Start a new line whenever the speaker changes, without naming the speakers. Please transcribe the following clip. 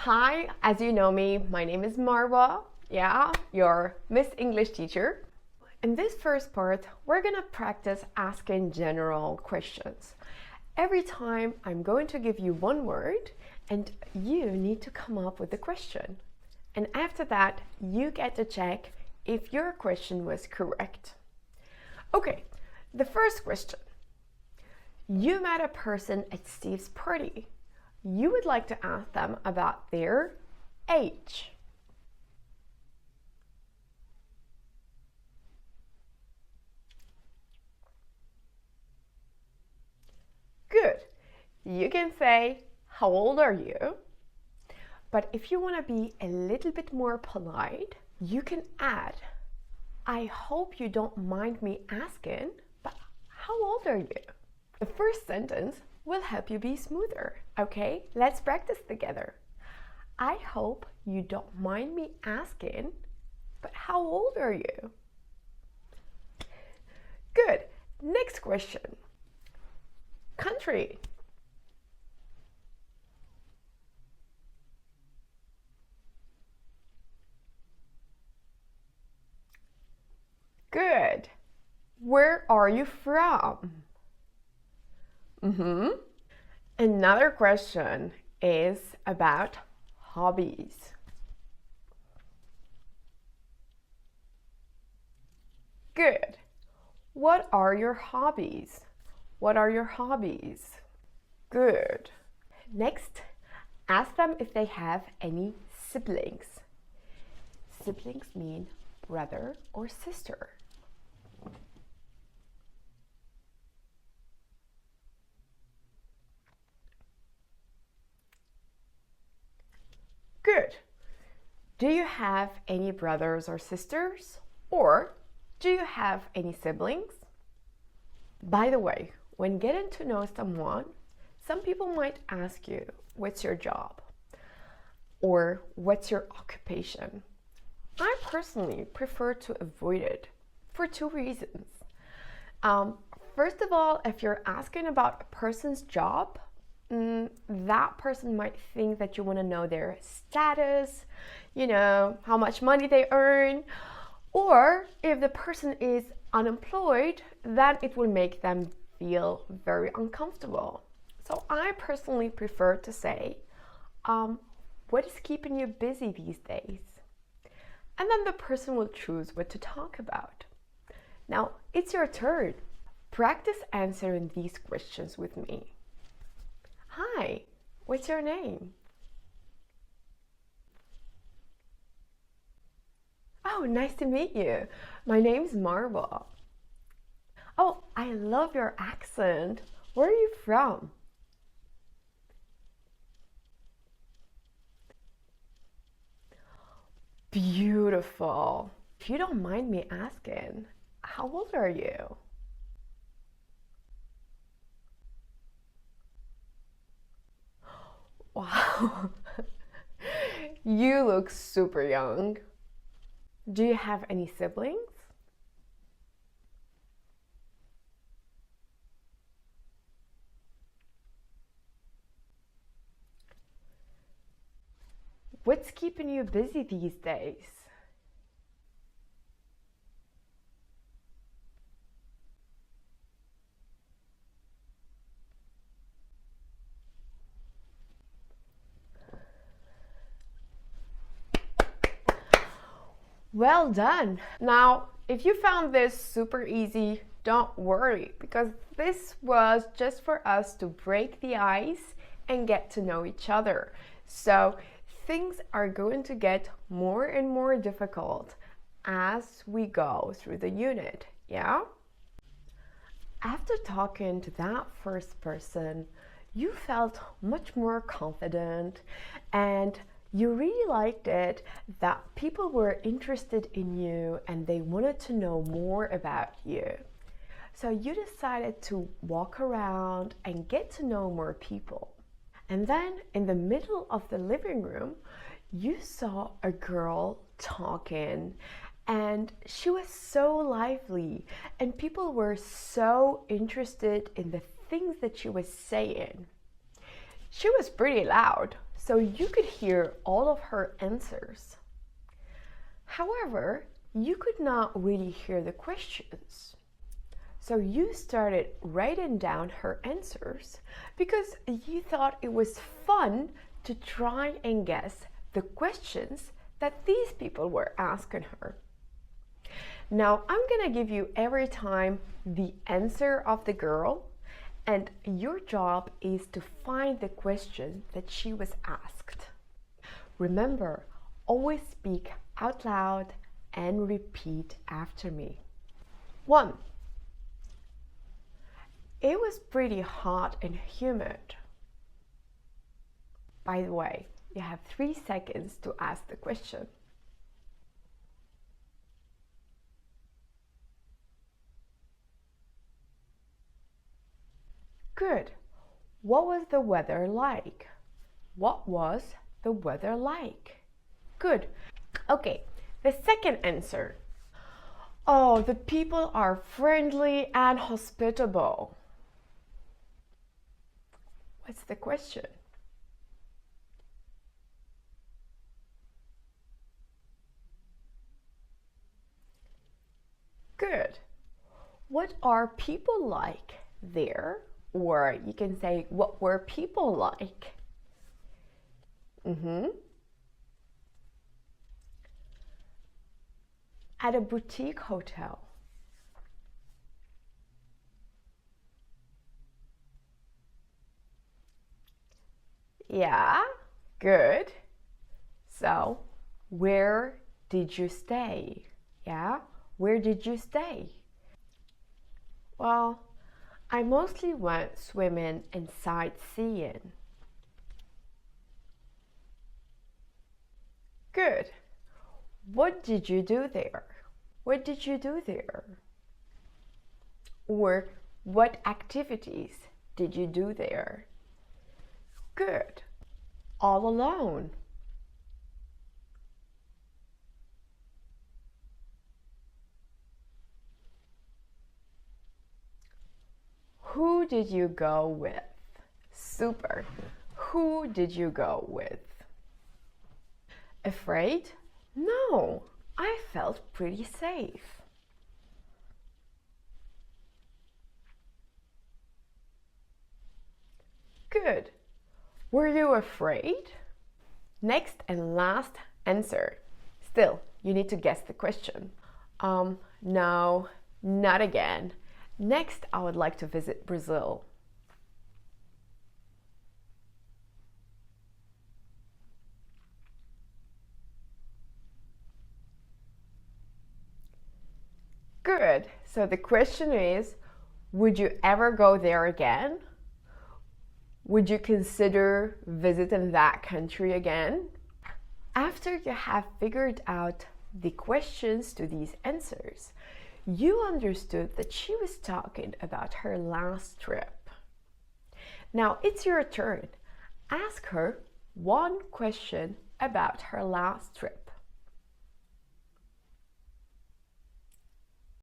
Hi, as you know me, my name is Marwa. Yeah, your Miss English teacher. In this first part, we're gonna practice asking general questions. Every time I'm going to give you one word and you need to come up with a question. And after that, you get to check if your question was correct. Okay, the first question. You met a person at Steve's party. You would like to ask them about their age. Good. You can say, how old are you? But if you want to be a little bit more polite, you can add, I hope you don't mind me asking, but how old are you? The first sentence will help you be smoother. Okay, let's practice together. I hope you don't mind me asking, but how old are you? Good. Next question. Country. Good. Where are you from? Another question is about hobbies. Good. What are your hobbies? What are your hobbies? Good. Next, ask them if they have any siblings. Siblings mean brother or sister. Good. Do you have any brothers or sisters? Or do you have any siblings? By the way, when getting to know someone, some people might ask you, what's your job? Or what's your occupation? I personally prefer to avoid it for two reasons. First of all, if you're asking about a person's job, that person might think that you want to know their status, how much money they earn, or if the person is unemployed, then it will make them feel very uncomfortable. So I personally prefer to say, what is keeping you busy these days? And then the person will choose what to talk about. Now, it's your turn. Practice answering these questions with me. Hi, what's your name? Oh, nice to meet you. My name's Marwa. Oh, I love your accent. Where are you from? Beautiful. If you don't mind me asking, how old are you? Wow. You look super young. Do you have any siblings? What's keeping you busy these days? Well done. Now, if you found this super easy, don't worry, because this was just for us to break the ice and get to know each other. So things are going to get more and more difficult as we go through the unit, yeah? After talking to that first person, you felt much more confident and you really liked it that people were interested in you and they wanted to know more about you. So you decided to walk around and get to know more people. And then in the middle of the living room, you saw a girl talking and she was so lively and people were so interested in the things that she was saying. She was pretty loud, so you could hear all of her answers. However, you could not really hear the questions. So you started writing down her answers because you thought it was fun to try and guess the questions that these people were asking her. Now I'm gonna give you every time the answer of the girl, and your job is to find the question that she was asked. Remember, always speak out loud and repeat after me. 1. It was pretty hot and humid. By the way, you have 3 seconds to ask the question. Good. What was the weather like? What was the weather like? Good. Okay, the second answer. Oh, the people are friendly and hospitable. What's the question? Good. What are people like there? Or you can say, what were people like? At a boutique hotel. Yeah, good. So, where did you stay? Yeah, where did you stay? Well, I mostly went swimming and sightseeing. Good. What did you do there? What did you do there? Or what activities did you do there? Good. All alone. Who did you go with? Super. Who did you go with? Afraid? No, I felt pretty safe. Good. Were you afraid? Next and last answer. Still, you need to guess the question. No, not again. Next, I would like to visit Brazil. Good. So the question is, would you ever go there again? Would you consider visiting that country again? After you have figured out the questions to these answers, you understood that she was talking about her last trip. Now it's your turn. Ask her one question about her last trip.